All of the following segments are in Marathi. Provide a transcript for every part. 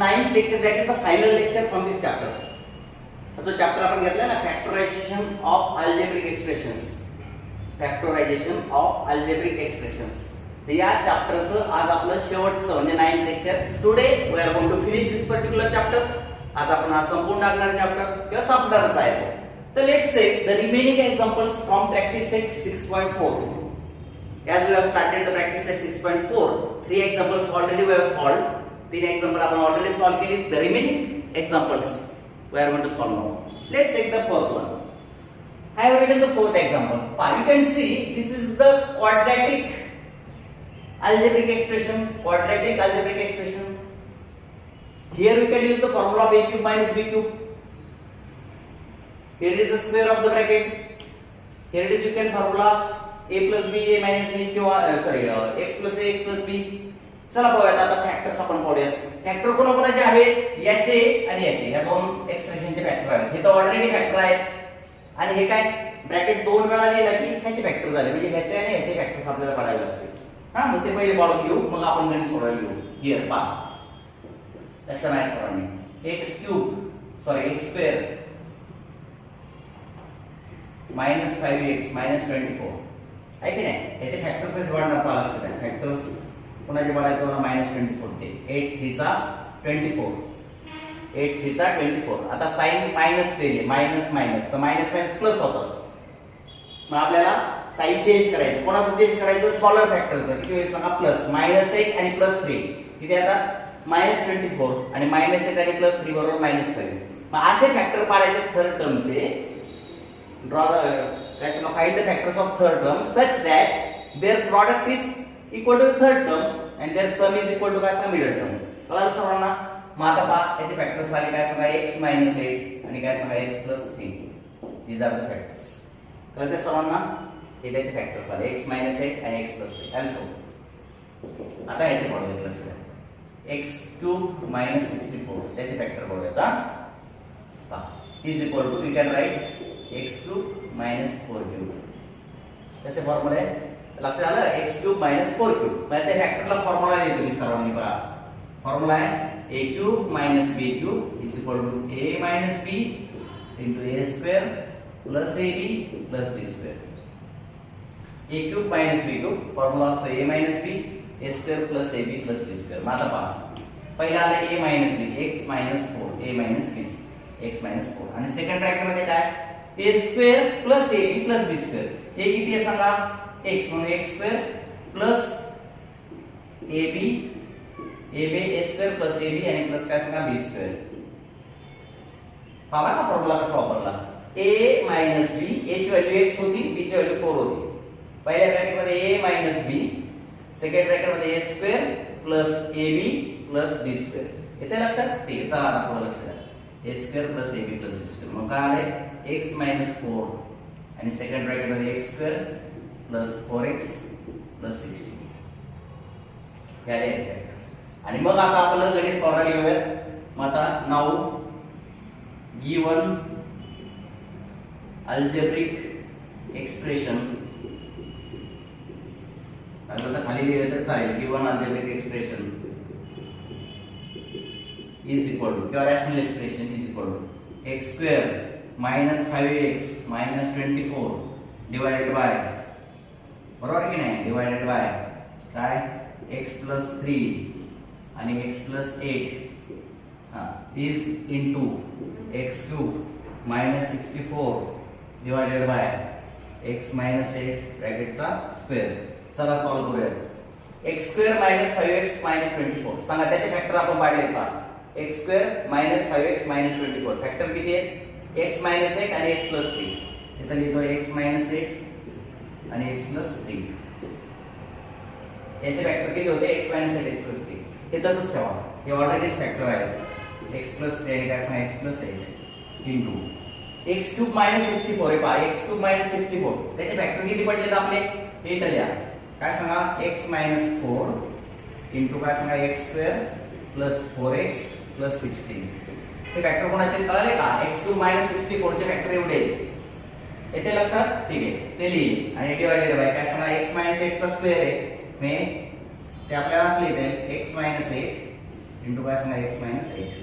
ninth lecture, that is the final lecture from this chapter. जो चॅप्टर आपण घेतला ना, factorisation of algebraic expressions, factorisation of algebraic expressions. तर या चॅप्टरचं आज आपलं शेवटचं म्हणजे 9th lecture. Today we are going to finish this particular chapter. आज आपण हा संपूर्ण टाकणार चॅप्टर किंवा संपणारच आहे. तर let's say the remaining examples from practice set 6.4. as we have started the practice set 6.4, 3 examples already we have solved. 3 examples आपण already solve केली. The remaining examples we are going to solve now. Let's take the fourth one. I have written the fourth example. You can see this is the quadratic algebraic expression. Quadratic algebraic expression. Here we can use the formula of a cube minus b cube. Here it is the square of the bracket. Here it is you can formula a plus b, a minus b किंवा x plus a, x plus b. चला पाहूयात आता फॅक्टर्स आपण पाहूयात. फॅक्टर कोणाकोणाचे आहेत? याचे आणि याचे, या दोन एक्सप्रेशनचे फॅक्टर आहेत. हे तर ऑलरेडी फॅक्टर आहेत आणि हे काय ब्रॅकेट दोन वेळा लिहिला की ह्याचे फॅक्टर झाले, म्हणजे ह्याचे आणि ह्याचे फॅक्टर्स आपल्याला काढावे लागतील. हा, मग ते पहिले काढून घेऊ, मग आपण गणित सोडवायला घेऊ. हियर पहा, लक्षात आहे सर्वांनी, x cube x square minus 5x minus 24 आहे की नाही. याचे फॅक्टर्स कसे वाढणार पहा, लक्षात आहे. फॅक्टर्स कोणाचे वाढायचे मला -24 चे. 8 3 चा 24, 8 3 चा 24. आता साइन मायनस दिले, मायनस मायनस तर मायनस मायनस प्लस होतं. मग आपल्याला साइन चेंज करायचं. कोणाचं चेंज करायचं? स्मॉलर फॅक्टरचं. किती होईल सांगा? प्लस -1 आणि +3 किती आता -24 आणि -1 आणि +3 बरोबर -5. मग असे फॅक्टर पाडायचे थर्ड टर्मचे. ड्रॉ काय सांगा, find the factors of third term such that their product is equal to third term and their sum is equal to काय सांगा, मिडल टर्म. कळलं सर्वांना? मग आता पहा, याचे फॅक्टर्स आले काय सांगा, x - 8 आणि काय सांगा x + 3. These are the factors. कळते सर्वांना? हे त्याचे फॅक्टर्स आले x - 8 आणि x + 3. ऑल्सो आता याचे पाहूया. लक्षात द्या, x³ - 64 त्याचे फॅक्टर पाहूया. पहा, is equal to we can write x³ - 4³ कसे फॉर्म्युला आहे लक्षात आलं? x³ - 4³ म्हणजे फॅक्टरला फॉर्म्युला लिहितो मी सर्वांनी. पहा, फॉर्म्युला आहे a³ - b³ is equal to a - b into a² plus ab plus b². a³ - b³ formula असतो a - b a² plus ab plus b². मग आता पहा, पहिला आला a - b x - 4 a - b x - 4 आणि सेकंड ब्रॅकेट मध्ये काय a² plus ab plus b². हे किती आहे सांगा? x म्हणून x² plus ab a² plus ab आणि प्लस काय सांगा b². पहा ना फॉर्म्युला कसा वापरला. a - b, a ची व्हॅल्यू x होती, b ची व्हॅल्यू 4 होती. पहिल्या ब्रॅकेट मध्ये a - b, सेकंड ब्रॅकेट मध्ये a² plus ab plus b². येते लक्षात? ठीक आहे, चला आता पुढे लक्षात द्या. a² plus ab plus b². मग काय आले? x - 4 आणि सेकंड ब्रॅकेट मध्ये x² plus 4x plus 16 हे आले याचे फॅक्टर. आणि मग आता आपल्याला गणित सोडवायला घेऊयात. मग आता नाऊ गिवन अल्जेब्रिक एक्सप्रेशन, आता खाली लिहिलं तर चालेल. Given algebraic expression is equal to किंवा rational expression is equal to x² - 5x - 24 divided by, बरोबर की नाही, डिवाइडेड बाय काय x + 3 आणि x + 8 is into x³ - 64 divided by x - 8 ब्रॅकेटचा स्क्वेअर. चला सॉल्व करूया. x² - 5x - 24 सांगा, त्याचे फॅक्टर आपण पाडले. पहा, x² - 5x - 24 फॅक्टर किती आहे? x - 8 आणि x + 3. इथे लिहितो x - 8 आणि x + 3. याचे फॅक्टर किती होते? x - 8 x + 3. हे तसंच ठेवा, हे ऑलरेडी फॅक्टर आहे. x + 3 आणि काय सांगा x + 8 इनटू x³ - 64 आहे. पहा, x³ - 64 त्याचे फॅक्टर किती पडलेत आपले? हे इथे लिहा. काय सांगा? x - 4 इनटू काय सांगा x² plus 4x plus 16. हे फॅक्टर कोणाचे कळले का? x³ - 64 चे फॅक्टर एवढे येते लक्षात? ठीक आहे, ते लिहिले आणि डिवाइडेड बाय काय सांगा x - 8 चा स्क्वेअर आहे. मी ते आपल्याला असं लिहिता येईल x - 8 इंटू काय सांगा x मायनस 8.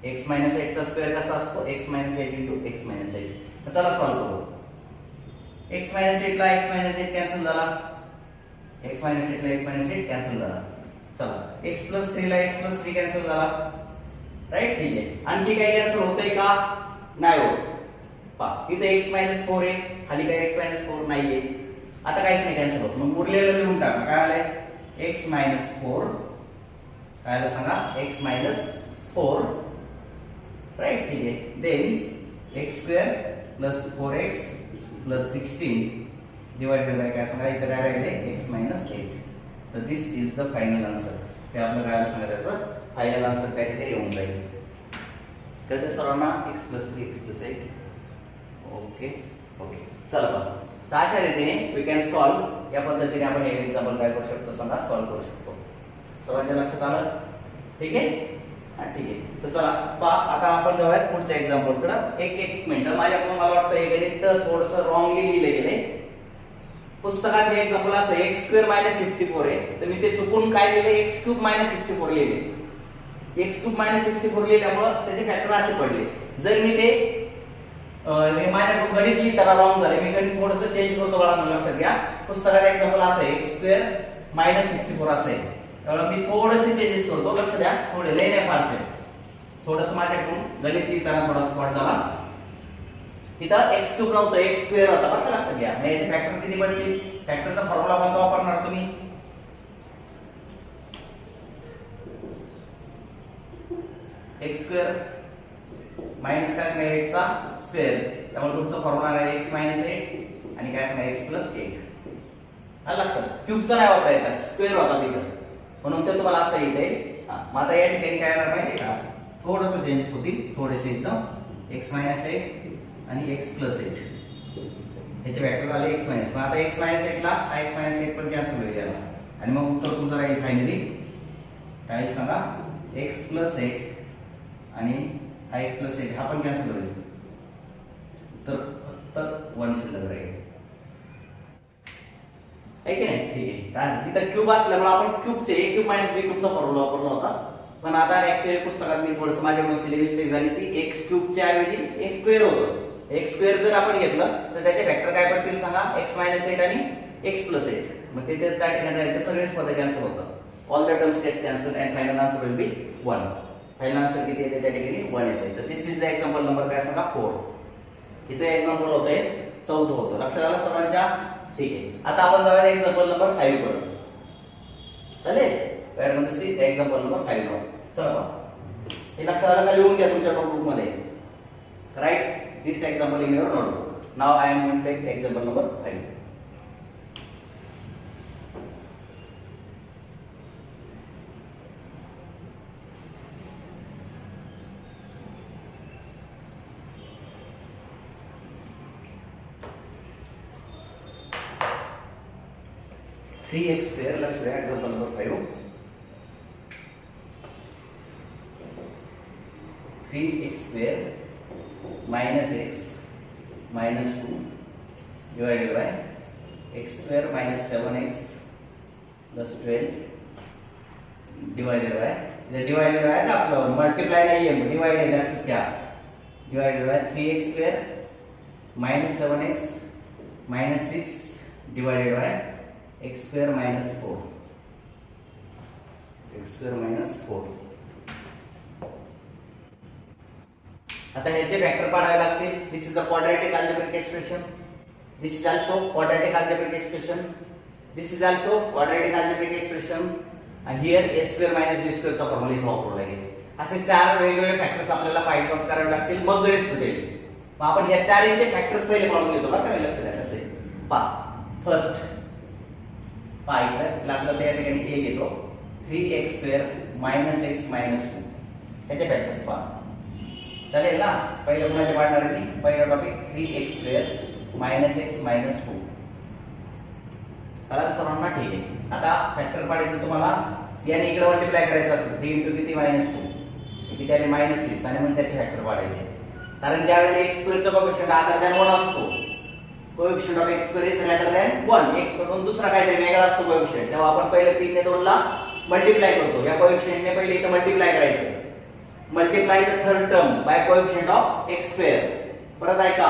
x मायनस 8 चा स्क्वेअर कसा असतो x minus 8 into x minus 8. चला सॉल्व करू. x मायनस 8 ला x मायनस 8 कॅन्सल झाला, x मायनस 8 ला x मायनस 8 कॅन्सल झाला. चला x प्लस 3 ला x प्लस 3 कॅन्सल झाला. राईट, ठीक आहे. आणखी काही कॅन्सल होतंय का? नाही होत. पहा इथे x मायनस 4 आहे, खाली काय x मायनस 4 नाहीये. आता काहीच नाही कॅन्सल होत. मग उरलेलं लिहून टाका. काय आलंय x मायनस 4, काय आलं सांगा x मायनस 4. राईट, ठीक आहे. Then x square plus 4x plus 16 divided by काय सांगा इथे काय राहिले x मायनस 8. तर this is the final answer. हे आपलं काय सांगा त्याचं फायनल आन्सर काय तिथे येऊन जाईल. कळते सर्वांना x plus 3 x plus 8. Okay okay, चला बघा. तर अशा रीतीने वी कॅन सॉल्व. या पद्धतीने आपण हे एक्झाम्पल काय करू शकतो सांगा सॉल्व करू शकतो. सर्वांच्या लक्षात आलं? ठीक आहे, हा ठीक आहे. तर चला पहा आता आपण जाऊयात पुढच्या एक्झाम्पल कडे. एक मिनिट, माझ्याकडून मला वाटतं हे गणित थोडंसं रॉंगली लिहिले गेले. पुस्तकात हे एक्झाम्पल असं x स्क्वेअर मायनस 64 आहे, तर मी ते चुकून काय लिहिले x क्यूब मायनस 64 लिहिले. x क्यूब मायनस 64 लिहिल्यामुळे त्याचे फॅक्टर असे पडले. जर मी ते माझ्याकडून गणित लिहिताना रॉंग झाले, मी गणित थोडंसं चेंज करतो बाळा, लक्षात घ्या. पुस्तकात एक्झाम्पल असं आहे x स्क्वेअर मायनस 64 असं आहे, त्यामुळे मी थोडेसे चेंजेस करतो. लक्ष द्या, थोडे लय नाही फारसे. थोडंसं माझ्याकडून गणित लिहिताना थोडा स्पॉट झाला. तिथं x क्यूब नव्हतं x स्क्वेअर होता बरं का, लक्षात घ्या. मग याचे फॅक्टर किती पडतील? फॅक्टरचा फॉर्म्युला कोणता वापरणार तुम्ही? x स्क्वेअर मायनस काय सांगा 8 चा स्क्वेअर, त्यामुळे तुमचा फॉर्म्युला आहे x मायनस 8 आणि काय सांगा x प्लस 8. आलं लक्षात? क्यूबचा नाही वापरायचा, स्क्वेअर होता तिथं, म्हणून ते तुम्हाला असं येते. मग आता या ठिकाणी काय करणार माहिती का, थोडंसं चेंजेस होतील, थोडेसे एकदम. x मायनस 8 आणि x प्लस 8 ह्याचे फॅक्टर आले x मायनस. मग आता x मायनस 8 ला x मायनस 8 पण कॅन्सल होईल याला, आणि मग उत्तर तुमचं राहील फायनली काय सांगा x प्लस 8 आणि x प्लस 8 हा पण कॅन्सल होईल. तर फक्त 1 शिल्लक राहील, आहे की नाही? ठीक आहे. तिथं क्यूब असल्यामुळे आपण क्यूबचे a क्यूब मायनस b क्यूबचा फॉर्म्युला वापरला होता. पण आता ऍक्च्युअली पुस्तकात मी थोडंसं माझ्याकडून सिली मिस्टेक झाली ती x क्यूबच्या ऐवजी x स्क्वेअर होतं. x स्क्वेअर जर आपण घेतलं तर त्याचे फॅक्टर काय पडतील सांगा x मायनस 8 आणि x प्लस 8. मग ते त्या ठिकाणी राहिले सगळेच पद कॅन्सल होतं. All the terms gets cancel and final answer will be 1. Final answer किती येते त्या ठिकाणी 1 येते. तर this is the example number काय सांगा 4. इथे एक्झाम्पल होते 14 होतं. लक्षात आलं सर्वांच्या? ठीक आहे. आता आपण जाऊया एक्झाम्पल नंबर 5 कडे. चालेल? Where number see example number 5 वर. चला पहा. हे लक्षात आलं का? लिहून घ्या तुमच्या नोटबुक मध्ये. Write this example in your notebook. Now I am going to take example number 5. Three x square. लक्ष द्या example number 5. 3x square minus x minus 2 divided by x square minus 7x plus 12 divided by divided by ना आपलं multiply नाही आहे divided लक्षात घ्या. divided by 3x square minus 7x minus 6 divided by x square minus 4 x square minus 4. आता ह्याचे फॅक्टर काढावे लागतील. This is the quadratic algebraic expression. This is also quadratic algebraic expression. This is also quadratic algebraic expression. आणि here a square minus b square चा फॉर्म्युला इथे वापरला लागेल. असे चार वेगवेगळे फॅक्टर्स आपल्याला फाइंड आउट करावे लागतील, मग गणित सुटेल. मग आपण या चारचे फॅक्टर्स पहिले काढून घेतो बरं का. लक्ष द्या कसे पहा. फर्स्ट पहा इकडे लागलं त्या ठिकाणी a घेतो. 3x square minus x minus 2 याचे फॅक्टर्स पहा. चालेल ना. पहिले कुणाचे पाडणार मी. पहिला topic 3x square minus x minus 2. कळलं सर्वांना? ठीक आहे. आता फॅक्टर पाडायचं तुम्हाला याने इकडे मल्टिप्लाय करायचं असेल 3 इंटू किती मायनस 2 किती त्याने मायनस 6 आणि मग त्याचे फॅक्टर पाडायचे. कारण ज्यावेळेला x स्क्वेअरचा कोएफिशियंट अदर दॅन 1 असतो, coefficient of x square is other than 1, x सोडून दुसरा काहीतरी वेगळा असतो कोएफिशियंट, तेव्हा आपण पहिले 3 ने 2 ला मल्टिप्लाय करतो या कोएफिशियंटने पहिले इथं मल्टिप्लाय करायचं multiply the third term by coefficient of x square परत ऐका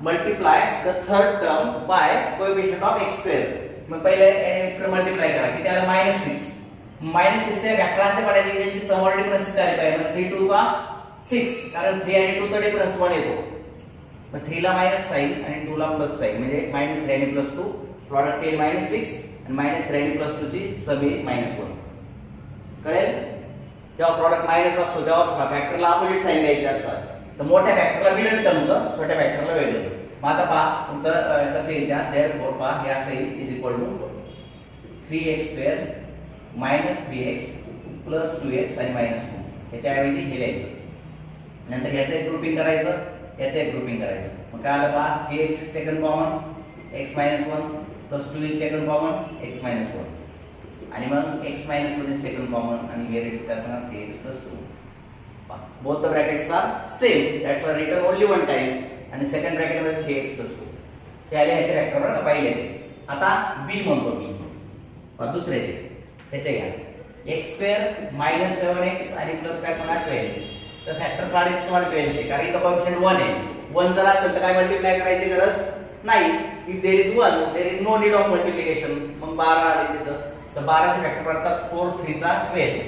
multiply the third term by coefficient of x square मग पहिले इकडे मल्टिप्लाय करा किती आलं -6 -6 चे फॅक्टर असे पडायचे की त्यांची सम ऑर डिफरन्स झाले पाहिजे मग 3 2 चा 6 कारण 3 आणि 2 चा डिफरन्स 1 येतो मग 3 ला मायनस साइन आणि 2 ला प्लस साइन म्हणजे -3 आणि +2 प्रॉडक्ट येईल -6 आणि -3 आणि +2 ची सम येईल -1 कळेल जेव्हा प्रॉडक्ट मायनस असतो तेव्हा फॅक्टरला अपोजिट साइन द्यायचे असतात तर मोठ्या फॅक्टरला मिडल टर्मचं छोट्या फॅक्टरला वेगळं मग आता पहा तुमचं कसं येईल त्या देअरफॉर पहा हे असं येईल is equal to 3x² -3x + 2x आणि -2 याच्या ऐवजी हे लिहायचं नंतर याचं एक ग्रुपिंग करायचं याचं एक ग्रुपिंग करायचं मग काय आलं पहा 3x is taken common x - 1 + 2 is taken common x - 1 आणि मग x - 1 इज टेकन कॉमन आणि here it is काय सांगा 3x + 2 both the brackets are same that's why written only one time आणि सेकंड ब्रॅकेट मध्ये 3x + 2 हे आले ह्याचे वेक्टर बरं पहिल्याचे आता b म्हणतो मी दुसऱ्याचे त्याचे घ्या x² - 7x आणि प्लस काय सांगा 12 तर फॅक्टर काढायचे तुम्हाला 12 चे कारण इथं कोएफिशियंट 1 आहे 1 जर असेल तर काय मल्टिप्लाय करायची गरज नाही if there is 1 there is no need of multiplication मग 12 आले तिथं तर 12 चे फॅक्टर पडतात 4 3 चा 12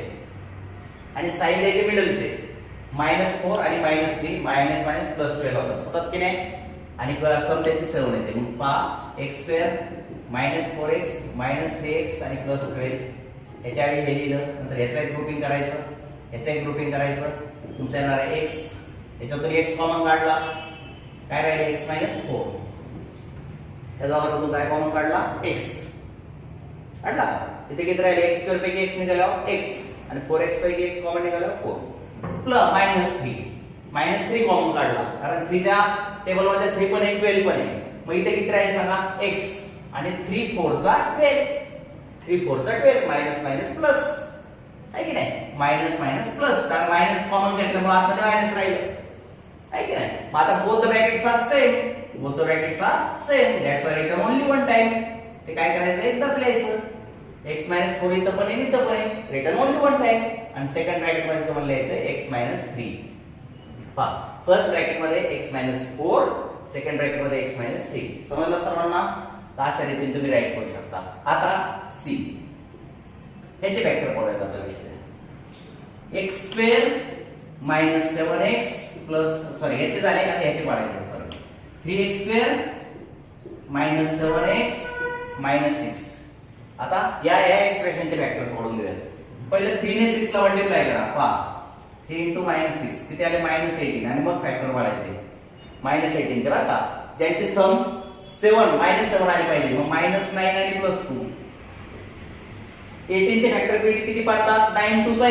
आणि साइन द्यायचे मिडलचे -4 आणि -3 मायनस प्लस 12 होतात की नाही आणि सम त्याची 7 येते मग पहा x² -4x -3x आणि +12 याच्या आधी हे लिहिलं नंतर याचं एक ग्रुपिंग करायचं तुमचा येणार आहे x याच्यातून x कॉमन काढला काय राहिले x - 4 त्याचा वापरून काय कॉमन काढला x काढला इथे किती राहिले x² पैकी x निघाल्यावर x आणि 4x पैकी x कॉमन निघाल्यावर 4 प्लस -3 कॉमन काढला कारण 3 च्या टेबल मध्ये 3 पण आहे 12 पण आहे मग इथे किती राहील सांगा x आणि 3 4 चा 12 मायनस प्लस आहे की नाही मायनस प्लस कारण मायनस कॉमन घेतल्यामुळे आतमध्ये मायनस राहील आहे की नाही मग आता both the brackets are same that's why written only one time ते काय करायचं एकदाच लिहायचं x - 4 इथं पण आहे इथं पण आहे रिटन ओन्ली वन टाइम आणि सेकंड ब्रॅकेट मध्ये तुम्हाला लिहायचं x - 3 पहा फर्स्ट ब्रॅकेट मध्ये x - 4 सेकंड ब्रॅकेट मध्ये x - 3 समजलं सर्वांना तर अशा रीतीने तुम्ही राईट करू शकता आता c ह्याचे फॅक्टर पडूयात आता विषय x² - 7x सॉरी ह्याचे झाले आता ह्याचे पाडायचे सॉरी 3x² - 7x - 6 आता या एक्सप्रेशनचे फॅक्टर्स पडून घेऊयात पहिले 3 ने 6 ला मल्टिप्लाय करा पहा 3 * -6 किती आले -18 आणि मग फॅक्टर पाडायचे -18 चे बरं का ज्यांचे सम 7 -7 आले पाहिजे मग -9 आणि +2 18 चे फॅक्टर किती पडतात 9 2 चा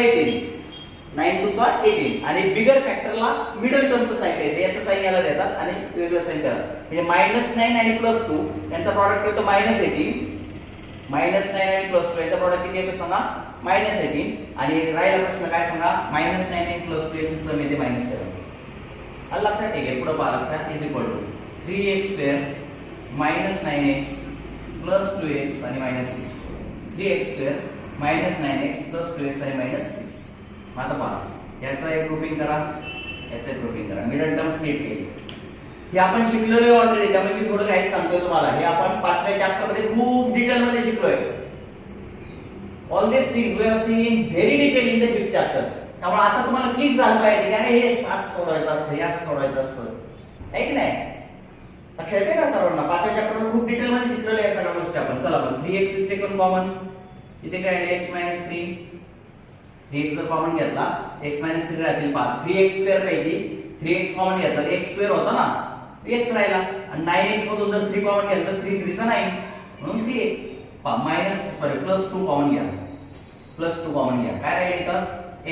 18 आणि बिगर फॅक्टरला मिडल टर्मचं साइन द्यायचं याचं साइन याला देतात आणि वेगळं साइन करतात म्हणजे -9 आणि +2 यांचा प्रॉडक्ट येतो -18 -9 आणि +2 याचा प्रॉडक्ट किती येतो सांगा -18 आणि राहिला प्रश्न काय सांगा -9 आणि +2 याची सम येते -7 हा लक्षात ठेवा पुढे पहा लक्षात is equal to 3x² - 9x + 2x आणि -6 3x² - 9x + 2x आणि -6 आता पहा याचा एक ग्रुपिंग करा याचा एक ग्रुपिंग करा मिडल टर्म स्प्लिट केली हे आपण शिकलेलो आहे ऑलरेडी त्यामुळे मी थोडं काहीच सांगतोय तुम्हाला हे आपण 5व्या चॅप्टर मध्ये खूप डिटेल मध्ये शिकलोय all this things we are seeing in very detail in the 5th chapter त्यामुळे आता तुम्हाला क्लिक झालं पाहिजे की अरे हे असं सोडवायचं असतं हे असं सोडवायचं असतं आहे की नाही लक्षात येते का सर्वांना 5व्या चॅप्टर मध्ये खूप डिटेल मध्ये शिकलेलो आहे सगळ्या गोष्टी आपण चला पण 3x इज टेकन कॉमन इथे काय आहे x - 3 3x जर कॉमन घेतला x - 3 राहतील पहा 3x² पैकी 3x कॉमन घेतला तर x² होता ना x राहिला आणि 9x मधून जर 3 कॉमन घेतला तर 3 3 चा 9 म्हणून 3x पहा +2 कॉमन घ्या +2 कॉमन घ्या काय राहिले इथं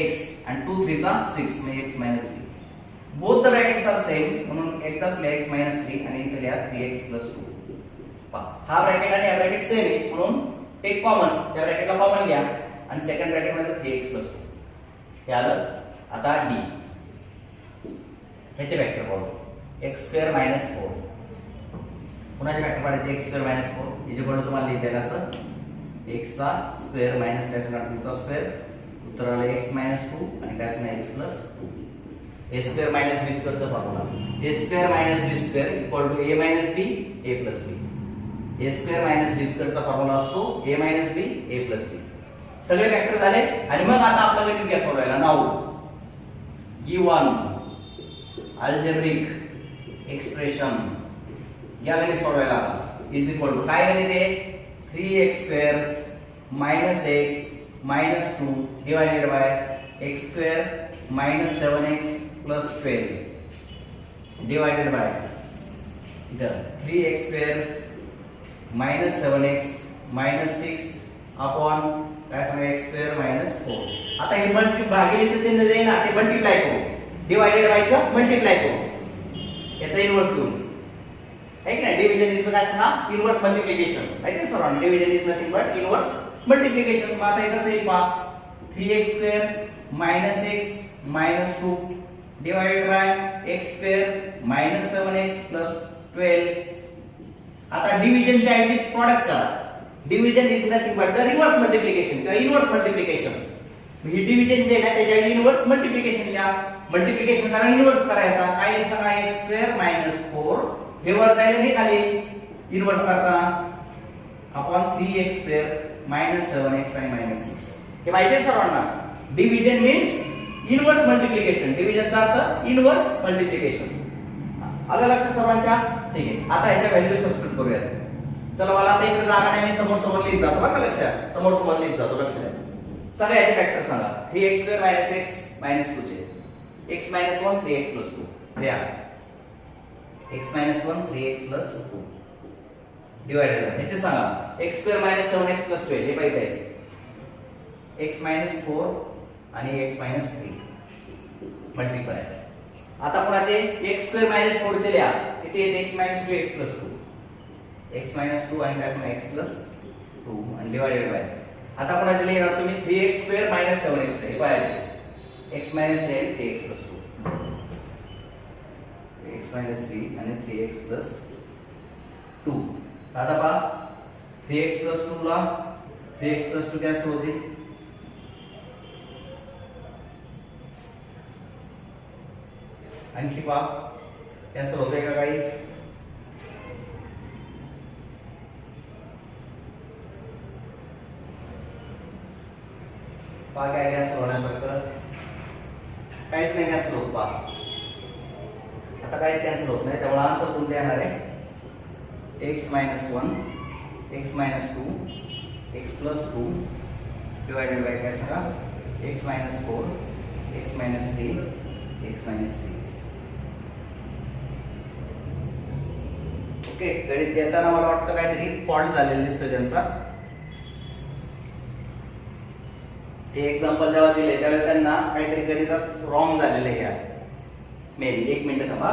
x आणि 2 3 चा 6 म्हणजे x - 3 both the brackets are same म्हणून एकदाच लिहा x - 3 आणि इथे लिहा 3x + 2 पहा हा ब्रॅकेट आणि हा ब्रॅकेट सेम आहे म्हणून टेक कॉमन त्या ब्रॅकेटला कॉमन घ्या आणि सेकंड ब्रॅकेट मध्ये 3x + 2 हे आलं आता d ह्याचे वेक्टर पाहू x² - 4 पुन्हा जे वेक्टर पाडायचे x² - 4 इज इक्वल टू तुम्हाला लिहिता येईल असं x चा स्क्वेअर मायनस काय असणार 2 चा स्क्वेअर, उत्तर आलं x मायनस 2 आणि काय असणार x plus 2. a square minus b square चा formula a square minus b square equal to a minus b a plus b. a square minus b square चा फॉर्म्युला असतो a minus b a plus b. सगळे फॅक्टर झाले आणि मग आता आपलं गणित घ्या सोडवायला. नाऊ गिवन अल्जेब्रिक एक्सप्रेशन या गणित सोडवायला इज इक्वल टू काय गणित आहे 3x square minus x minus 2 divided by x square minus 7x plus 12 divided by 3x square minus 7x minus 6 upon काय सांगा x स्क्वेअर मायनस 4. आता हे मल्टी भागिलेचं चिन्ह जे आहे ना ते मल्टिप्लाय करू, डिवायडेड बायचं मल्टिप्लाय करू, याचा इन्व्हर्स करू. है की नाही. डिव्हिजन इज काय सांगा इन्व्हर्स मल्टिप्लिकेशन. माहिती आहे सर्वांना division is nothing but inverse multiplication. मग आता हे कसं येईल पहा 3x square minus x minus 2 divided by x square minus 7x plus 12. आता डिव्हिजनच्या ऐवजी प्रॉडक्ट करा. Division is nothing but the reverse multiplication किंवा इन्व्हर्स मल्टिप्लिकेशन. ही डिव्हिजन जे आहे ना त्याच्या ऐवजी इन्व्हर्स मल्टिप्लिकेशन लिहा. मल्टिप्लिकेशन करा इन्व्हर्स करायचा. काय येईल सांगा x स्क्वेअर मायनस 4 हे वर जाईल आणि खाली इन्व्हर्स करताना upon 3x square minus 7x आणि मायनस 6. हे माहिती आहे सर्वांना. Division means inverse multiplication. डिव्हिजनचा अर्थ इन्व्हर्स मल्टिप्लिकेशन. आलं लक्षात सर्वांच्या. ठीक आहे. आता ह्याच्या व्हॅल्यू सबस्टिट्यूट करूया. चला मला आता इकडे जागा नाही, मी समोर समोर लिहित जातो बरं का. लक्षात समोर समोर लिहित जातो. लक्षात द्या. सगळे याचे फॅक्टर सांगा. 3x square minus x minus 2 चे x मायनस 1 3x प्लस 2 लिहा. x minus 1 3x plus 2 divided by ह्याचे सांगा x square minus 7x plus 12 हे पाहिजे आहे x मायनस 4 आणि x मायनस 3 मल्टिप्लाय. आता कोणाचे x स्क्वेअर मायनस 4 चे लिहा. इथे येते x minus 2x plus 2 x minus 2 आणि काय सांगा x प्लस 2 आणि डिवायडेड बाय. आता कोणाचे लिहिणार तुम्ही 3x स्क्वेअर मायनस 7x हे पाहायचे x मायनस 3 आणि 3x प्लस 2 x मायनस 3 आणि 3x प्लस 2. आता पहा 3x प्लस 2 ला 3x प्लस 2 कॅन्सल होते. आणखी पहा कॅन्सल होते का काही. पहा काय कॅन्सल होण्यासारखं काहीच नाही कॅन्सल होत. पहा आता काहीच कॅन्सल होत नाही. त्यामुळे आन्सर तुमचा येणार आहे x minus 1 x minus 2 x plus 2 divided by काय सांगा x minus 4 x minus 3 x minus 3. Okay. गणित देताना मला वाटतं काहीतरी फॉल्ट झालेला दिसतोय त्यांचा. ते एक्झाम्पल जेव्हा दिले त्यावेळेस त्यांना काहीतरी गणितात रॉंग झालेलं आहे. या मे बी एक मिनिट थांबा.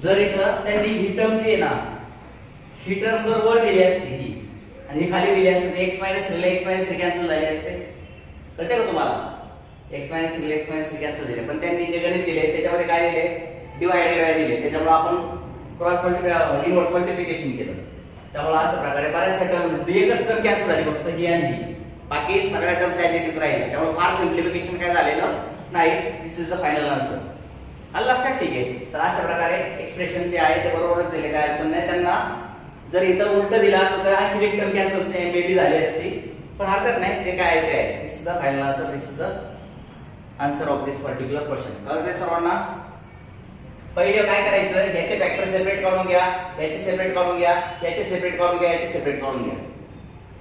जर इथं त्यांनी ही टर्म जी आहे ना ही टर्म जर वर दिली असती ही आणि ही खाली दिली असती x minus 3 x minus 3 cancel झाले असते. कळते का तुम्हाला. x minus 3 x minus 3 cancel दिले. पण त्यांनी जे गणित दिले त्याच्यामध्ये काय दिले डिवायडेड बाय दिले. त्याच्यामुळे आपण क्रॉस मल्टिप्लिकेशन इन्व्हर्स मल्टिप्लिकेशन केलं. त्यामुळे अशा प्रकारे बऱ्याचशा टर्म एकच टर्म कॅन्सल झाली फक्त ही आणि ही. बाकी सगळ्या टर्म्स ॲज इट इज राहिले. त्यामुळे फार सिम्प्लिफिकेशन काय झालेलं नाही. दिस इज द फायनल आन्सर. आलं लक्षात. ठीक आहे. तर अशा प्रकारे एक्सप्रेशन जे आहे ते बरोबरच दिले. काय अडचण नाही. त्यांना जर इथं उलट दिलं असतं तर आणखी एक टर्म कॅन्सल बेबी झाली असती. पण हरकत नाही. जे काय आहे ते आहे. This is the final answer. This is the answer of this particular question. कळलं सर्वांना. पहिले काय करायचं याचे फॅक्टर सेपरेट काढून घ्या, याचे सेपरेट काढून घ्या, याचे सेपरेट काढून घ्या, याचे सेपरेट काढून घ्या.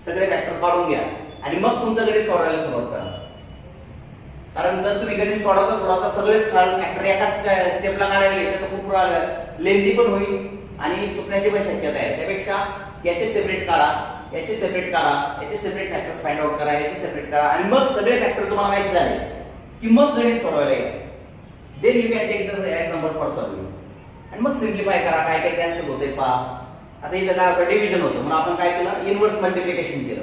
सगळे फॅक्टर काढून घ्या आणि मग तुमचं गणित सोडवायला सुरुवात करा. कारण जर तुम्ही गणित सोडवता सगळेच फॅक्टर एकाच स्टेपला काढायला घेतले तर खूप लेंथी पण होईल आणि चुकण्याची पण शक्यता आहे. त्यापेक्षा याचे सेपरेट काढा, याचे सेपरेट काढा, याचे सेपरेट फॅक्टर्स फाइंड आउट करा, याचे सेपरेट करा आणि मग सगळे फॅक्टर तुम्हाला माहित झाले की मग गणित सोडवायला या. Then you can take the example for solving आणि मग सिम्प्लिफाय करा. काय काय कॅन्सल होते पहा. आता इथं काय होतं डिव्हिजन होतं म्हणून आपण काय केलं इन्व्हर्स मल्टिप्लिकेशन केलं.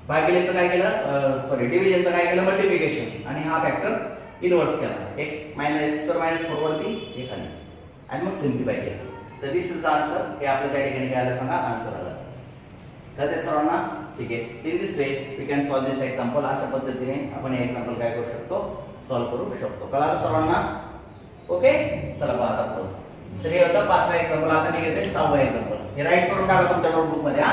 भागिलेचं काय केलं सॉरी डिव्हिजनचं काय केलं मल्टिप्लिकेशन आणि हा फॅक्टर इन्व्हर्स केला. x minus x square minus 4 वरती हे खाली आणि मग सिम्प्लिफाय केलं. तर दिस इज द आन्सर. हे आपल्या त्या ठिकाणी काय आलं सांगा, आन्सर आलं. तर ते सर्वांना ठीक आहे. In this way we can solve this example. अशा पद्धतीने आपण हे एक्झाम्पल काय करू शकतो, सॉल्व करू शकतो. कळालं सर्वांना? ओके, चला पहा आता पुढे. तर हे होतं 5वा एक्झाम्पल. आता मी घेतोय 6वा एक्झाम्पल. हे राईट करून टाका तुमच्या नोटबुक मध्ये.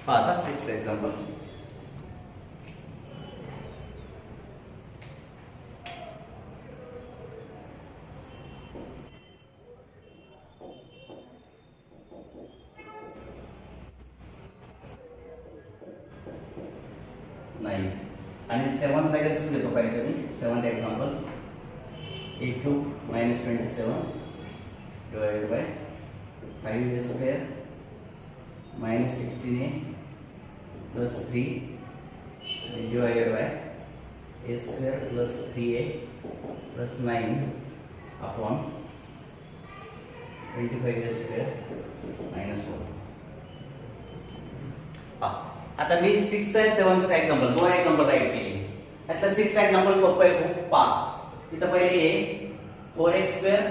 हा, आता 6th एक्झाम्पल. नाही आणि 7th लगेचच घेतो पाहिजे मी. 7th example. a cube minus 27 divided by 5a square minus 16a plus 3 divided by a square plus 3a plus 9 upon 25a square minus 1. आता मी 6th आणि 7th एक्झाम्पल, 2 एक्झाम्पल राईट केले. त्यातलं 6th एक्झाम्पल सोपं आहे खूप. पहा इथं पहिले हे 4x स्क्वेअर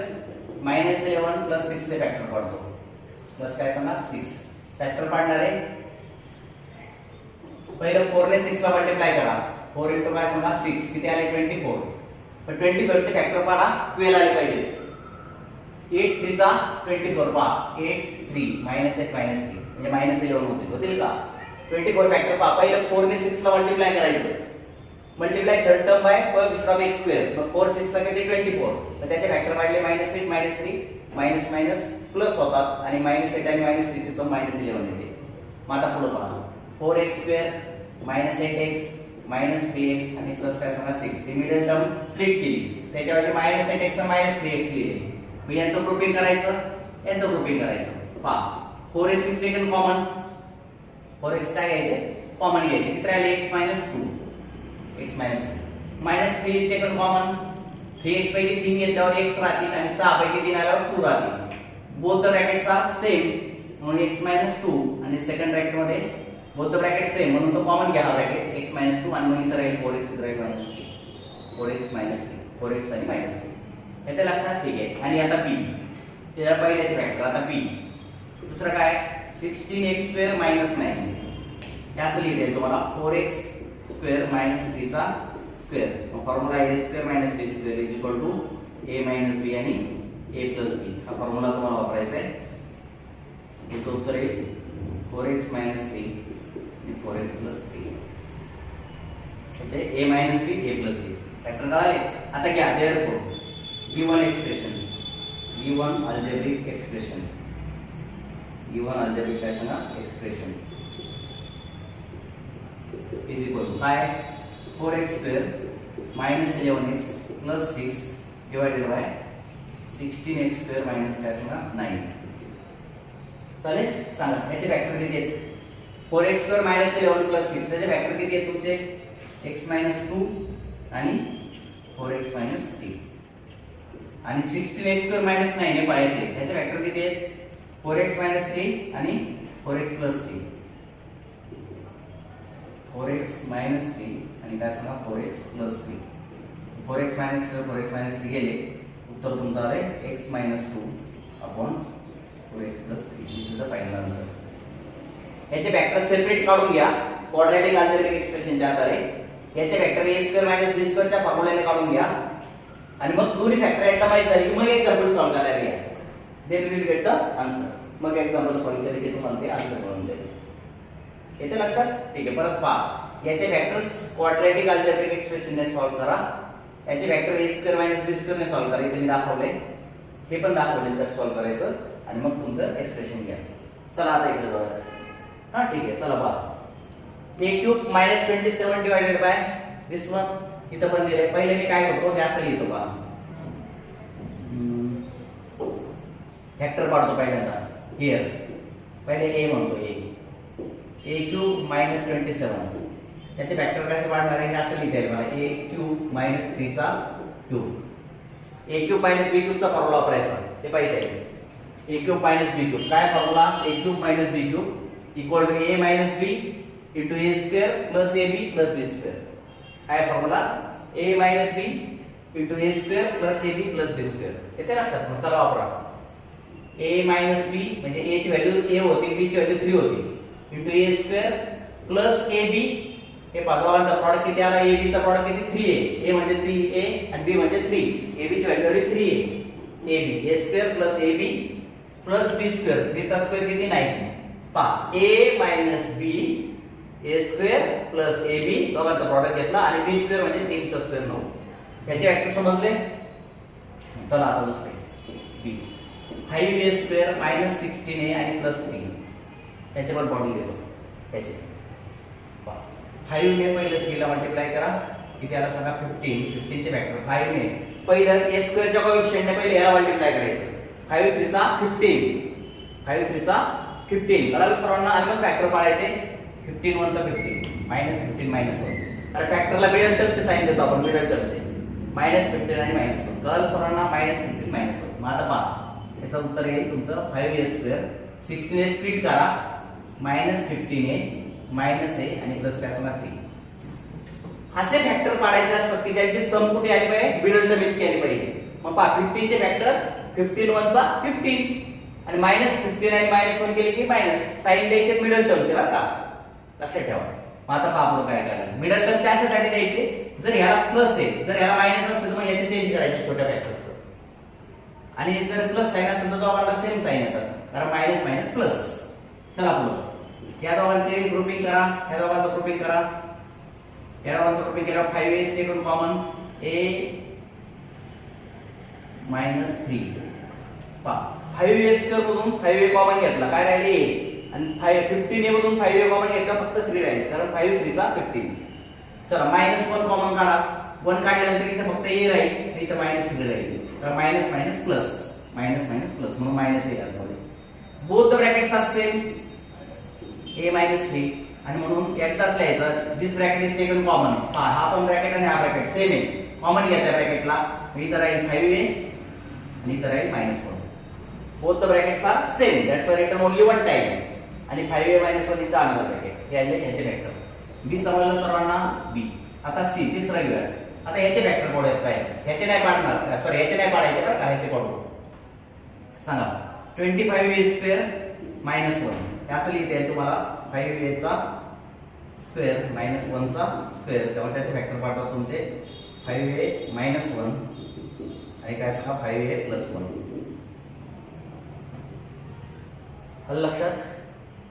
मायनस 11 प्लस 6 चे फॅक्टर काढतो. प्लस काय सांगा 6 फॅक्टर काढणार आहे. पहिलं 4 ने 6 ला मल्टिप्लाय करा. 4 इंटू काय सांगा 6 किती आले 24. पण 24 चे फॅक्टर काढा 12 आले पाहिजे. 8 3 चा 24 पहा 8 3 -8 -3 म्हणजे -11 होतील का. 24 फॅक्टर पहा. पहिलं 4 ने 6 ला मल्टिप्लाय करायचं. Multiply third term by coefficient of x square. मग 4 6 चा किती 24. तर त्याचे फॅक्टर काढले -8 -3 मायनस मायनस प्लस होतात आणि -8 आणि -3 ची सम -11 येते. मग आता पुढे पहा 4x स्क्वेअर -8x -3x आणि प्लस काय सांगा 6. ही मिडल टर्म स्प्लिट केली. त्याच्याऐवजी -8x आणि -3x लिहिले. मी यांचं ग्रुपिंग करायचं, यांचं ग्रुपिंग करायचं. पहा 4x is taken common. 4x काय घ्यायचे कॉमन घ्यायचे. किती राहिले x - 2 x - 2 -3 is taken common. 3x पैकी 3 घेतल्यावर x राहतील आणि 6 पैकी 3 आल्यावर 2 राहतील. Both the brackets are same म्हणून x - 2 आणि सेकंड ब्रॅकेट मध्ये बोथ द ब्रॅकेट सेम म्हणून तो कॉमन घ्या हा ब्रॅकेट x - 2 आणि मग इथं राहील 4x इथं राहील -3. 4x - 3 4x आणि -3 हे लक्षात ठीक आहे. आणि आता p त्याला पहिल्याचे फॅक्टर. आता p दुसरं काय 16x स्क्वेअर -9 हे असं लिहिते तुम्हाला 4x स्क्वेअर -3 चा square. Formula a square - b square is equal to a - b आणि a + b. हा फॉर्म्युला तुम्हाला वापरायचा आहे. याचं उत्तर येईल 4x - 3 आणि 4x + 3 म्हणजे a - b a + b. Factor कळाले. आता घ्या therefore given expression, given algebraic expression, given algebraic काय सांगा एक्सप्रेशन इज इक्वल टू काय 4x square -11x + 6 divided by 16x square minus काय सांगा 9. चालेल. सांगा याचे फॅक्टर किती आहेत. 4x स्क्वेअर -11 + 6 याचे फॅक्टर किती आहेत तुमचे x - 2 आणि 4x - 3 आणि 16x स्क्वेअर -9 हे पाहायचे. याचे फॅक्टर किती आहेत 4x - 3 आणि 4x + 3. 4x - 3 आणि काय सांगा 4x + 3. 4x - 3 4x - 3 गेले. उत्तर तुमचं आले x - 2 upon 4x + 3. This is the final answer. याचे फॅक्टर सेपरेट काढून घ्या क्वाड्रॅटिक अल्जेब्रिक एक्सप्रेशनच्या आधारे. याचे फॅक्टर a स्क्वेअर - b स्क्वेअरच्या फॉर्म्युलाने काढून घ्या आणि मग दोन्ही फॅक्टर एकदा माहित झाले की मग एक्झाम्पल सॉल्व करायला घ्या. Then we will get the answer. मग एक्झाम्पल सॉल्व केले की तुम्हाला ते आन्सर मिळून जाईल. येते लक्षात. ठीक आहे. परत पहा याचे फॅक्टर्स क्वाड्रॅटिक अल्जेब्रिक एक्सप्रेशनने सॉल्व करा. याचे फॅक्टर a स्क्वेअर - b स्क्वेअरने सॉल्व करा. इथे मी दाखवले, हे पण दाखवले कसं सॉल्व करायचं आणि मग तुमचं एक्सप्रेशन घ्या. चला आता इकडे बघा. हां ठीक आहे. चला पहा a cube -27 divided by this one. इथं पण दिले. पहिले मी काय करतो हे असं लिहितो पहा. फॅक्टर काढतो पहिल्यांदा. हिअर पहिले a म्हणतो a क्यूब -27 त्याचे फॅक्टर कसे पाडणार आहे हे असं लिहिता येईल मला a क्यूब मायनस 3 चा cube. a cube minus b cube चा फॉर्म्युला वापरायचा हे पाहिजे आहे. a cube minus b cube काय formula a cube minus b cube equal to a minus b into a square plus ab plus b square. काय formula a minus b into a square plus ab plus b square. येते लक्षात मग चला वापरा. a मायनस b म्हणजे a ची व्हॅल्यू a होती b ची व्हॅल्यू 3 होती into a square plus ab हे पाचवांचा प्रॉडक्ट किती आला ab चा प्रॉडक्ट किती 3 आहे. a म्हणजे 3a आणि b म्हणजे 3. ab ची व्हॅल्यू आली 3 आहे. ab a square plus ab plus b square 3 चा स्क्वेअर किती 9. पहा a minus b a square plus ab दोघांचा प्रॉडक्ट घेतला आणि b स्क्वेअर म्हणजे 3 चा स्क्वेअर 9. याचे व्याख्या समजले. चला आता दुसरे b 5a square minus 16a आणि प्लस 3 याचे पण बॉडी घेतो. याचे 5 ने पहिले 3 ला मल्टिप्लाय करा किती आला सांगा 15 चे फॅक्टर 5 ने पहिलं a स्क्वेअर च्या कोएफिशिएंट ने पहिले याला मल्टिप्लाय करायचं. 5 3 चा 15 5 3 चा 15 कळालं सर्वांना. आणि मग फॅक्टर पाडायचे 15 1 चा 15 मायनस 15 मायनस 1. तर फॅक्टरला मिडल टर्मचे साइन देतो आपण मिडल टर्मचे मायनस 15 आणि मायनस 1 कळालं सर्वांना. Minus 15 minus 1. मग आता पहा याचं उत्तर येईल तुमचं 5a स्क्वेअर 16a स्प्लिट करा मायनस 15a मायनस a आणि प्लस काय असणार 3. असे फॅक्टर पाडायचे असतात की ज्यांची सम कुठे आली पाहिजे मिडल टर्म इतकी आली पाहिजे. मग पहा 15 चे फॅक्टर 15 1 चा 15 आणि मायनस 15 आणि मायनस 1 केले की मायनस साइन द्यायचे मिडल टर्मचे बरं का लक्षात ठेवा. मग आता पहा पुढे काय करायचं. मिडल टर्मचे अशासाठी द्यायचे जर याला प्लस आहे जर याला मायनस असेल तर मग याचे चेंज करायचे छोट्या फॅक्टरचं. आणि जर प्लस साइन असेल तर दोघांना सेम साइन येतात कारण मायनस मायनस प्लस. चला पुढे या दोघांचे ग्रुपिंग करा या दोघांचं ग्रुपिंग करा. या दोघांचं ग्रुपिंग केल्यावर 5a taken common a minus 3 पहा 5a स्क्वेअर मधून 5a कॉमन घेतला काय राहिले a आणि 15a मधून 5a कॉमन घेतला फक्त 3 राहिले कारण 5 3 चा 15. चला मायनस 1 कॉमन काढा 1 काढल्यानंतर इथे फक्त a राहील आणि इथे मायनस 3 राहील तर मायनस मायनस प्लस म्हणून मायनस a आतमध्ये. Both the brackets are same a minus 3 आणि म्हणून एकदाच लिहायचं this bracket is taken common. हा पण ब्रॅकेट आणि हा ब्रॅकेट सेम आहे कॉमन घ्या त्या ब्रॅकेटला. इथं राहील 5a आणि इथं राहील minus 1. Both the brackets are same that's why written only one time. आणि 5a मायनस 1 इथं आणलं ब्रॅकेट हे आले ह्याचे फॅक्टर. b समजलं सर्वांना b. आता c तिसरा घेऊया. आता ह्याचे फॅक्टर पाडूयात पाहायचे ह्याचे नाही पाडणार सॉरी ह्याचे नाही पाडायचे बरं का ह्याचे पाडू. सांगा 25a स्क्वेअर मायनस 1 असं लिहिता येईल तुम्हाला 5a चा स्क्वेअर मायनस 1 चा स्क्वेअर तेव्हा त्याचे फॅक्टर पाठवा तुमचे 5a मायनस 1 आणि काय सांगा 5a प्लस 1 आलं लक्षात.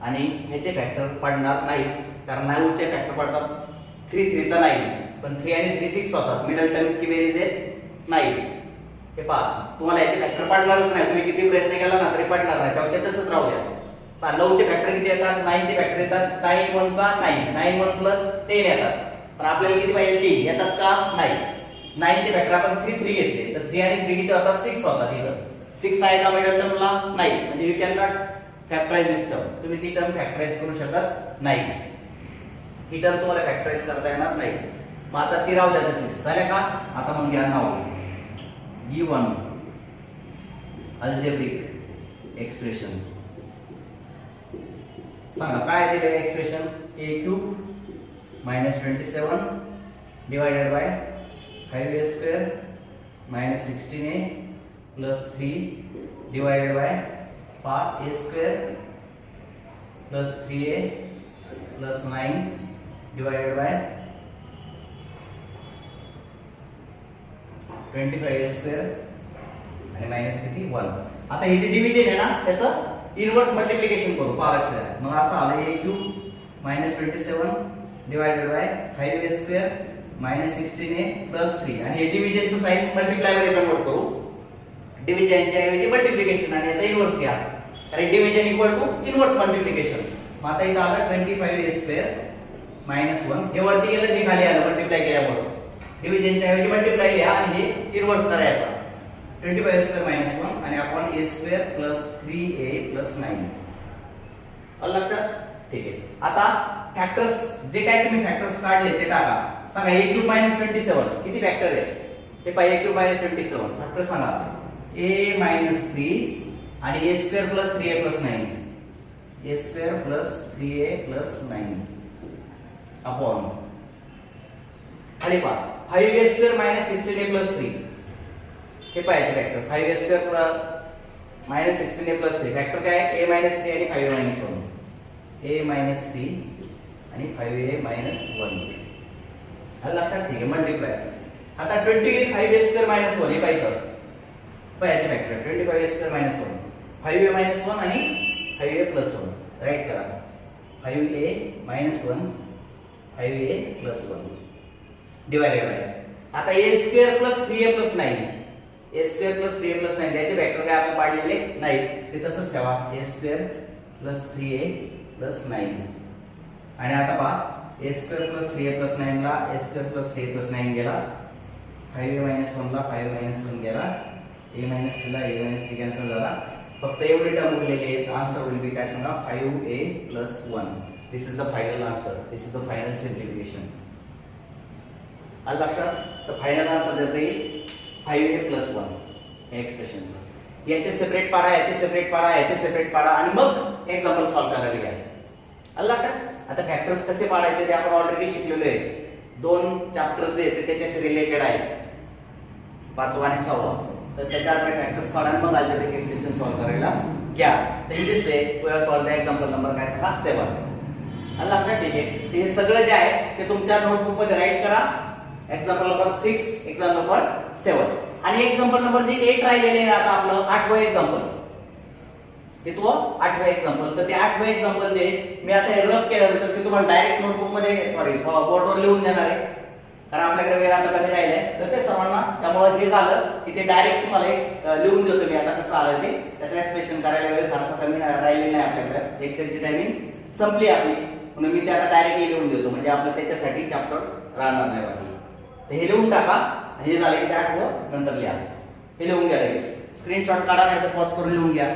आणि ह्याचे फॅक्टर पडणार नाही कारण 9 चे फॅक्टर पडतात 3 3 चा नाही पण 3 आणि 3 6 होतात मिडल टर्म की बेरीज आहे नाही. हे पहा तुम्हाला याचे फॅक्टर पडणारच नाही तुम्ही किती प्रयत्न केला ना तरी पडणार नाही तेव्हा ते तसंच राहू द्या. पहा 9 चे फॅक्टर किती येतात 9 चे फॅक्टर येतात 9 1 चा 9 9 1 प्लस 10 येतात पण आपल्याला किती पाहिजे 3 येतात का नाही. 9 चे फॅक्टर आपण 3 3 घेतले तर 3 आणि 3 किती होतात 6 होतात. इथं 6 आहे का मिडल टर्मला नाही म्हणजे you can not factorize this term. तुम्ही ती टर्म फॅक्टराइज करू शकत नाही. ही टर्म तुम्हाला फॅक्टराइज करता येणार नाही. मग आता ती राहू द्या तशीच झालं का. आता मग घ्या नाव गिवन अल्जेब्रिक एक्सप्रेशन. सांगा काय दिलेलं expression a cube minus 27 divided by 5a square minus 16a plus 3 divided by a square plus 3a plus 9 divided by 25a square आणि मायनस किती 1. आता हे जे डिव्हिजन आहे ना त्याचं इनवर्स मल्टिप्लिकेशन करू पहा लक्षात. मग असं आलं a cube minus 27 divided by 5a square minus 16a plus 3 आणि हे डिव्हिजनचं साइन मल्टिप्लाय मध्ये कन्वर्ट करू. डिव्हिजनच्या ऐवजी मल्टिप्लिकेशन आणि याचा इनवर्स घ्या कारण division equal to inverse multiplication. मग आता इथं आलं 25a स्क्वेअर मायनस 1 हे वरती गेलं हे खाली आलं मल्टिप्लाय केल्यामुळे डिव्हिजनच्या ऐवजी मल्टिप्लाय घ्या आणि हे इनवर्स करायचा 25a स्क्वेअर मायनस 1 आणि आपण a square plus 3a plus 9 आलं लक्षात. ठीक आहे. आता फॅक्टर्स जे काय तुम्ही फॅक्टर्स काढले ते टाका. सांगा a क्यूब मायनस 27 किती फॅक्टर आहे हे पाहिजे. a क्यूब मायनस 27 फॅक्टर सांगा. a मायनस 3 आणि a square plus 3a plus 9 a square plus 3a plus 9 upon खाली पहा 5a square minus 16a plus 3 हे पाहिजे factor. 5a square plus minus 16a plus 3 factor काय आहे a मायनस 3 आणि 5a मायनस 1 a मायनस 3 आणि 5a मायनस 1 आलं लक्षात. ठीक आहे मल्टिप्लाय. आता 25a स्क्वेअर मायनस 1 हे पाहिजे पाहिजे factor 25a square minus 1 5a minus 1 आणि 5a प्लस 1 राईट करा. 5a minus 1 5a plus 1 divided by आता a square plus 3a plus 9 a square plus 3a plus 9 त्याचे फॅक्टर काय आपण पाडलेले नाही ते तसंच ठेवा. a square plus 3a plus 9 आणि आता पहा a square plus 3a plus 9 ला a square plus 3a plus 9 गेला. 5a मायनस 1 ला 5a मायनस 1 गेला. a मायनस 3 ला a मायनस 3 कॅन्सल झाला. फक्त एवढे टर्म उरलेले आहेत. आन्सर विल बी काय सांगा 5a plus 1. This is the final answer. This is the final simplification. आलं लक्षात. तर फायनल आन्सर त्याचं येईल 5a प्लस 1 हे एक्सप्रेशनचं. याचे सेपरेट पाडा याचे सेपरेट पाडा याचे सेपरेट पाडा आणि मग एक्झाम्पल सॉल्व्ह करायला घ्या. आलं लक्षात. आता फॅक्टर्स कसे पाडायचे ते आपण ऑलरेडी शिकलेलो आहे. दोन चॅप्टर्स जे आहेत त्याच्याशी रिलेटेड आहेत 5वा आणि 6वा. तर त्याच्या आधारे फॅक्टर्स पाडा मग अल्जेब्रिक एक्सप्रेशन सॉल्व्ह करायला घ्या. तर in this way we have solved the example number काय सांगा 7. आलं लक्षात. ठीक आहे. हे सगळं जे आहे ते तुमच्या नोटबुक मध्ये राईट करा. एक्झाम्पल नंबर 6 एक्झाम्पल नंबर 7 आणि एक्झाम्पल नंबर जे 8 राहिलेले आहे आता आपलं 8वं एक्झाम्पल हे तो 8वं एक्झाम्पल. तर ते 8वं एक्झाम्पल जे मी आता हे रब केल्यानंतर ते तुम्हाला डायरेक्ट नोटबुक मध्ये सॉरी बोर्डवर लिहून देणार आहे कारण आपल्याकडे वेळ आता कमी राहिलाय. तर ते सर्वांना त्यामुळे हे झालं की ते डायरेक्ट तुम्हाला लिहून देतो मी आता कसं आलं ते. त्याचं एक्सप्रेशन करायला वेळ फारसा कमी राहिलेला नाही आपल्याकडे. लेक्चरची टायमिंग संपली आपली म्हणून मी ते आता डायरेक्टली लिहून देतो म्हणजे आपलं त्याच्यासाठी चॅप्टर राहणार नाही बाकी. तर हे लिहून टाका आणि हे झालं की ते 8वं नंतर लिहा. हे लिहून घ्या लगेच. स्क्रीनशॉट काढा नाही तर पॉज करून लिहून घ्या.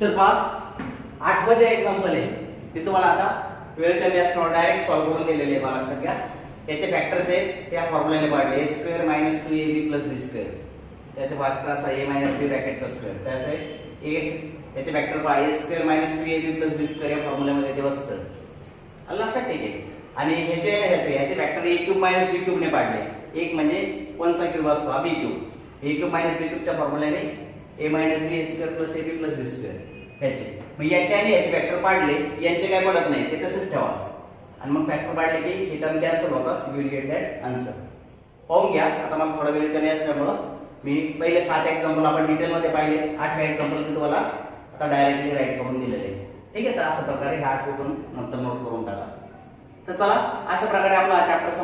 तर पहा 8वं जे एक्झाम्पल आहे ते तुम्हाला आता वेळ कमी असल्यावर डायरेक्ट सॉल्व्ह करून दिलेले आहे. मला लक्षात घ्या. याचे फॅक्टर्स आहेत त्या फॉर्म्युलाने पाडले. a square minus 2ab plus b square त्याचे फॅक्टर असा a मायनस b ब्रॅकेटचा स्क्वेअर त्याचे याचे फॅक्टर पहा a square minus 2ab plus b square या फॉर्म्युल्यामध्ये ते बसतं. आलं लक्षात. ठीक आहे. आणि ह्याचे factor a cube minus b cube ने पाडले. एक म्हणजे 1 चा क्यूब असतो हा b cube. a cube minus b क्यूबच्या फॉर्म्युल्याने a minus b square plus ab plus b square ह्याचे मग याचे आणि याचे फॅक्टर पाडले यांचे काय पडत नाही ते तसेच ठेवा आणि मग फॅक्टर पाडले की हे टर्म कॅन्सल होतात. You will get that answer. पाहून घ्या. आता मला थोडा वेळ कमी असल्यामुळं मी पहिले 7 एक्झाम्पल आपण डिटेल मध्ये पाहिले. 8व्या एक्झाम्पल मी तुम्हाला आता डायरेक्टली राईट करून दिलेले. ठीक आहे. तर अशा प्रकारे हे 8 नंतर नोट करून टाका. तर चला अशा प्रकारे आपला चॅप्टर